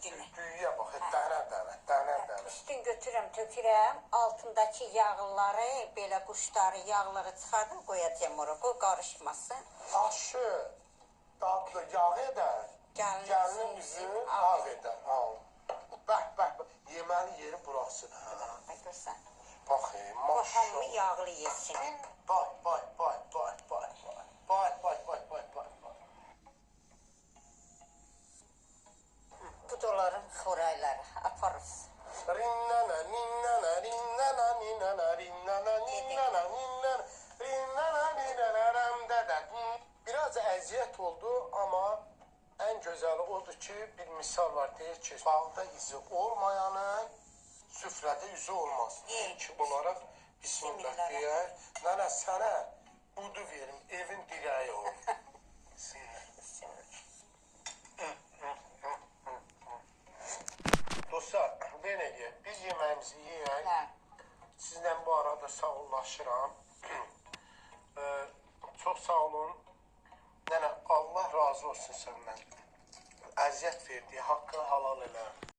üstünü. Düyüyə bax, dənə. Üstün götürürəm, tökürəm. Altındakı yağları, belə quşları, yağları çıxardım, qoyacağım ora. Qoy qarışmasın. Aşı dadlı yağ edər, gəlinin üzü ağ edər. Bəh, yeməli yeri burasıdır. Görsən. Bax, Bu hamı maşallah. yağlı yesin. Bax. Bu da onların xörəkləri. Aparırız. Rinnana, ninnana, rinnana, ninnana, rinnana, ninnana, ninnana, rinnana, ninnanaram, dədə. Biraz əziyyət oldu, amma ən gözəli odur ki, bir misal var, deyir ki, bağda izi olmayanın süfrədə üzü olmaz. İlk olaraq bismillah deyək. Nənə, sənə budu verim, evin dirəyi ol. Dostlar, belə deyək, biz yeməyimizi yeyək. Sizlə bu arada sağollaşıram. Çox sağ olun. Nənə, Allah razı olsun səndən. Əziyyət verdiyi haqqı halal elə.